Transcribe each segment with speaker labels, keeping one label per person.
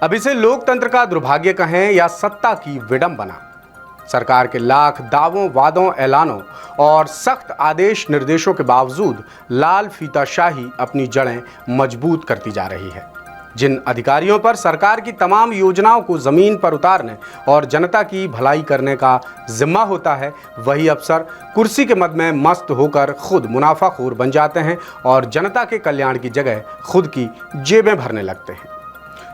Speaker 1: अब इसे लोकतंत्र का दुर्भाग्य कहें या सत्ता की विडंबना, सरकार के लाख दावों, वादों, ऐलानों और सख्त आदेश निर्देशों के बावजूद लाल फीताशाही अपनी जड़ें मजबूत करती जा रही है। जिन अधिकारियों पर सरकार की तमाम योजनाओं को जमीन पर उतारने और जनता की भलाई करने का जिम्मा होता है, वही अफसर कुर्सी के मद में मस्त होकर खुद मुनाफाखोर बन जाते हैं और जनता के कल्याण की जगह खुद की जेबें भरने लगते हैं।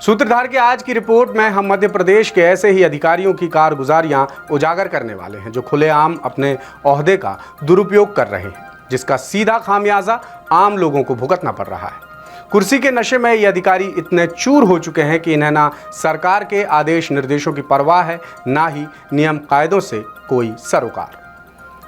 Speaker 1: सूत्रधार की आज की रिपोर्ट में हम मध्य प्रदेश के ऐसे ही अधिकारियों की कारगुजारियां उजागर करने वाले हैं जो खुलेआम अपने ओहदे का दुरुपयोग कर रहे हैं, जिसका सीधा खामियाजा आम लोगों को भुगतना पड़ रहा है। कुर्सी के नशे में ये अधिकारी इतने चूर हो चुके हैं कि इन्हें ना सरकार के आदेश निर्देशों की परवाह है, ना ही नियम कायदों से कोई सरोकार।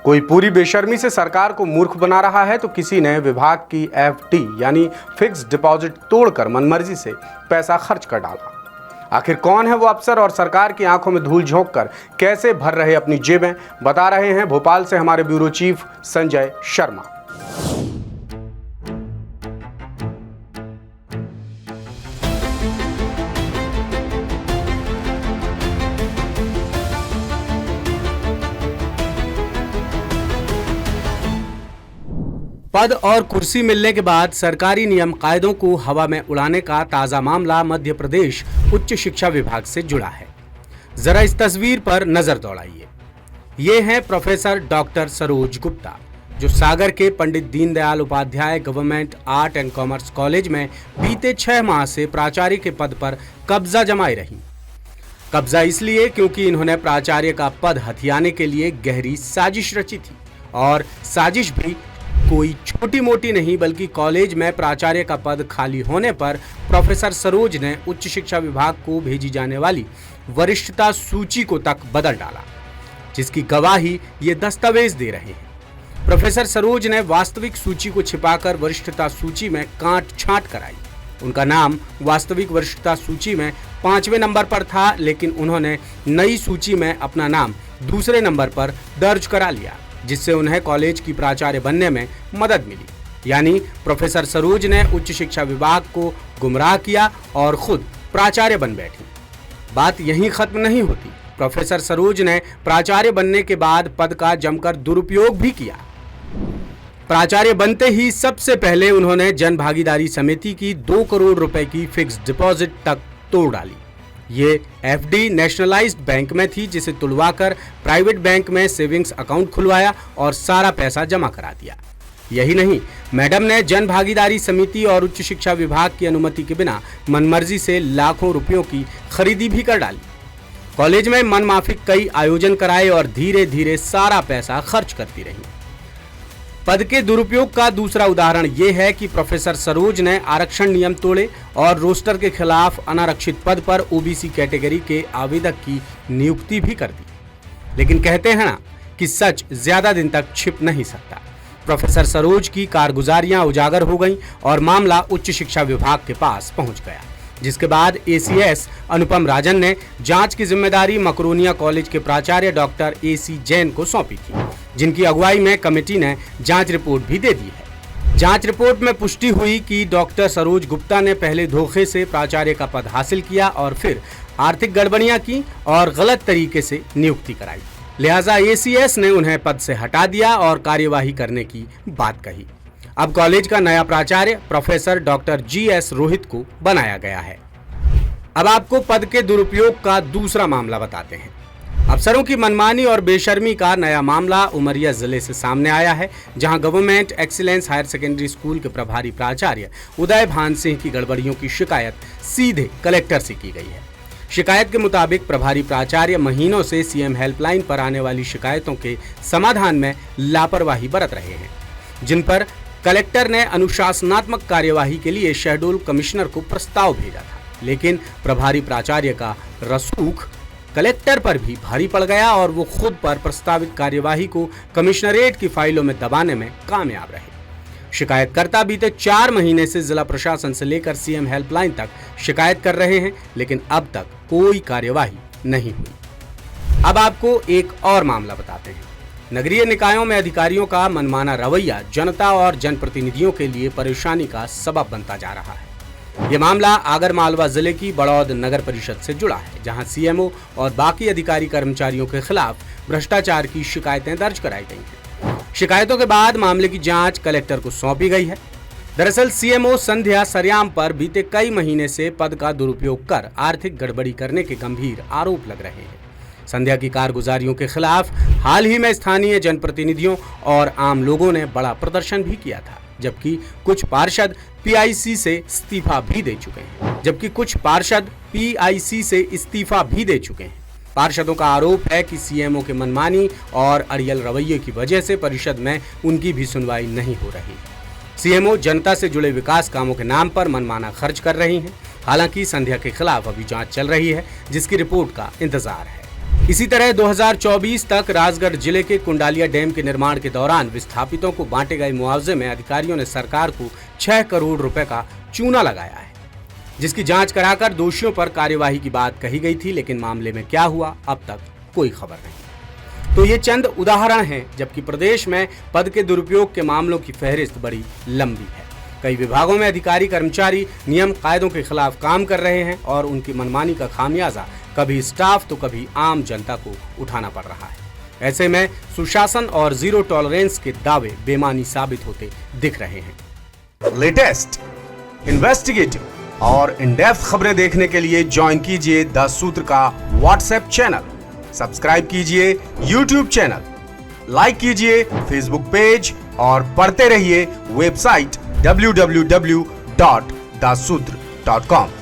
Speaker 1: कोई पूरी बेशर्मी से सरकार को मूर्ख बना रहा है तो किसी ने विभाग की एफडी यानी फिक्स्ड डिपॉजिट तोड़कर मनमर्जी से पैसा खर्च कर डाला। आखिर कौन है वो अफसर और सरकार की आंखों में धूल झोंक कर कैसे भर रहे अपनी जेबें, बता रहे हैं भोपाल से हमारे ब्यूरो चीफ संजय शर्मा। पद और कुर्सी मिलने के बाद सरकारी नियम कायदों को हवा में उड़ाने का ताजा मामला मध्य प्रदेश उच्च शिक्षा विभाग से जुड़ा है। जरा इस तस्वीर पर नजर दौड़ाइए। ये हैं प्रोफेसर डॉक्टर सरोज गुप्ता, जो सागर के Pandit Deendayal Upadhyay government art and commerce college में बीते 6 माह से प्राचार्य के पद पर कब्जा जमाए रही। कब्जा इसलिए क्योंकि इन्होंने प्राचार्य का पद हथियाने के लिए गहरी साजिश रची थी, और साजिश भी कोई छोटी मोटी नहीं बल्कि कॉलेज में प्राचार्य का पद खाली होने पर प्रोफेसर सरोज ने उच्च शिक्षा विभाग को भेजी जाने वाली वरिष्ठता सूची को तक बदल डाला, जिसकी गवाही ये दस्तावेज दे रहे हैं। प्रोफेसर सरोज ने वास्तविक सूची को छिपाकर वरिष्ठता सूची में काट छांट कराई। उनका नाम वास्तविक वरिष्ठता सूची में 5वें नंबर पर था, लेकिन उन्होंने नई सूची में अपना नाम दूसरे नंबर पर दर्ज करा लिया, जिससे उन्हें कॉलेज की प्राचार्य बनने में मदद मिली। यानी प्रोफेसर सरोज ने उच्च शिक्षा विभाग को गुमराह किया और खुद प्राचार्य बन बैठी। बात यहीं खत्म नहीं होती। प्रोफेसर सरोज ने प्राचार्य बनने के बाद पद का जमकर दुरुपयोग भी किया। प्राचार्य बनते ही सबसे पहले उन्होंने जन भागीदारी समिति की 2 करोड़ रुपए की फिक्स्ड डिपॉजिट तक तोड़ डाली। ये एफडी नेशनलाइज्ड बैंक में थी, जिसे तुड़वाकर प्राइवेट बैंक में सेविंग्स अकाउंट खुलवाया और सारा पैसा जमा करा दिया। यही नहीं, मैडम ने जन भागीदारी समिति और उच्च शिक्षा विभाग की अनुमति के बिना मनमर्जी से लाखों रुपयों की खरीदी भी कर डाली। कॉलेज में मनमाफिक कई आयोजन कराए और धीरे धीरे सारा पैसा खर्च करती रही। पद के दुरुपयोग का दूसरा उदाहरण यह है कि प्रोफेसर सरोज ने आरक्षण नियम तोड़े और रोस्टर के खिलाफ अनारक्षित पद पर ओबीसी कैटेगरी के आवेदक की नियुक्ति भी कर दी। लेकिन कहते हैं ना कि सच ज्यादा दिन तक छिप नहीं सकता। प्रोफेसर सरोज की कारगुजारियां उजागर हो गईं और मामला उच्च शिक्षा विभाग के पास पहुंच गया, जिसके बाद एसीएस अनुपम राजन ने जांच की जिम्मेदारी मकरोनिया कॉलेज के प्राचार्य डॉक्टर एसी जैन को सौंपी थी, जिनकी अगुवाई में कमेटी ने जांच रिपोर्ट भी दे दी है। जांच रिपोर्ट में पुष्टि हुई कि डॉक्टर सरोज गुप्ता ने पहले धोखे से प्राचार्य का पद हासिल किया और फिर आर्थिक गड़बड़ियां की और गलत तरीके से नियुक्ति कराई। लिहाजा एसीएस ने उन्हें पद से हटा दिया और कार्यवाही करने की बात कही। अब कॉलेज का नया प्राचार्य प्रोफेसर डॉक्टर जीएस रोहित को बनाया गया है। अब आपको पद के दुरुपयोग का दूसरा मामला बताते हैं। अफसरों की मनमानी और बेशर्मी का नया मामला उमरिया जिले से सामने आया है, जहां government excellence higher secondary school के प्रभारी प्राचार्य उदय भान सिंह की गड़बड़ियों की शिकायत सीधे कलेक्टर से की गई है। शिकायत के मुताबिक प्रभारी प्राचार्य महीनों से सीएम हेल्पलाइन पर आने वाली शिकायतों के समाधान में लापरवाही बरत रहे हैं, जिन पर कलेक्टर ने अनुशासनात्मक कार्यवाही के लिए शहडोल कमिश्नर को प्रस्ताव भेजा था। लेकिन प्रभारी प्राचार्य का रसूख कलेक्टर पर भी भारी पड़ गया और वो खुद पर प्रस्तावित कार्यवाही को कमिश्नरेट की फाइलों में दबाने में कामयाब रहे। शिकायतकर्ता बीते 4 महीने से जिला प्रशासन से लेकर सीएम हेल्पलाइन तक शिकायत कर रहे हैं, लेकिन अब तक कोई कार्यवाही नहीं हुई। अब आपको एक और मामला बताते हैं। नगरीय निकायों में अधिकारियों का मनमाना रवैया जनता और जनप्रतिनिधियों के लिए परेशानी का सबब बनता जा रहा है। ये मामला आगरमालवा जिले की बड़ौद नगर परिषद से जुड़ा है, जहां सीएमओ और बाकी अधिकारी कर्मचारियों के खिलाफ भ्रष्टाचार की शिकायतें दर्ज कराई गई हैं। शिकायतों के बाद मामले की जांच कलेक्टर को सौंपी गई है। दरअसल सीएमओ संध्या सरयाम पर बीते कई महीने से पद का दुरुपयोग कर आर्थिक गड़बड़ी करने के गंभीर आरोप लग रहे हैं। संध्या की कारगुजारियों के खिलाफ हाल ही में स्थानीय जनप्रतिनिधियों और आम लोगों ने बड़ा प्रदर्शन भी किया था, जबकि कुछ पार्षद पीआईसी से इस्तीफा भी दे चुके हैं। पार्षदों का आरोप है कि सीएमओ के मनमानी और अड़ियल रवैये की वजह से परिषद में उनकी भी सुनवाई नहीं हो रही। सीएमओ जनता से जुड़े विकास कामों के नाम पर मनमाना खर्च कर रही हैं। हालांकि संध्या के खिलाफ अभी जांच चल रही है, जिसकी रिपोर्ट का इंतजार है। इसी तरह 2024 तक राजगढ़ जिले के कुंडालिया डैम के निर्माण के दौरान विस्थापितों को बांटे गए मुआवजे में अधिकारियों ने सरकार को 6 करोड़ रुपए का चूना लगाया है, जिसकी जांच कराकर दोषियों पर कार्यवाही की बात कही गई थी, लेकिन मामले में क्या हुआ अब तक कोई खबर नहीं। तो ये चंद उदाहरण हैं, जबकि प्रदेश में पद के दुरुपयोग के मामलों की फहरिस्त बड़ी लंबी है। कई विभागों में अधिकारी कर्मचारी नियम कायदों के खिलाफ काम कर रहे हैं और उनकी मनमानी का खामियाजा कभी स्टाफ तो कभी आम जनता को उठाना पड़ रहा है। ऐसे में सुशासन और जीरो टॉलरेंस के दावे बेमानी साबित होते दिख रहे हैं।
Speaker 2: लेटेस्ट, इन्वेस्टिगेटिव और इन डेप्थ खबरें देखने के लिए ज्वाइन कीजिए द सूत्र का व्हाट्सएप चैनल, सब्सक्राइब कीजिए यूट्यूब चैनल, लाइक कीजिए फेसबुक पेज और पढ़ते रहिए वेबसाइट www.dasudr.com।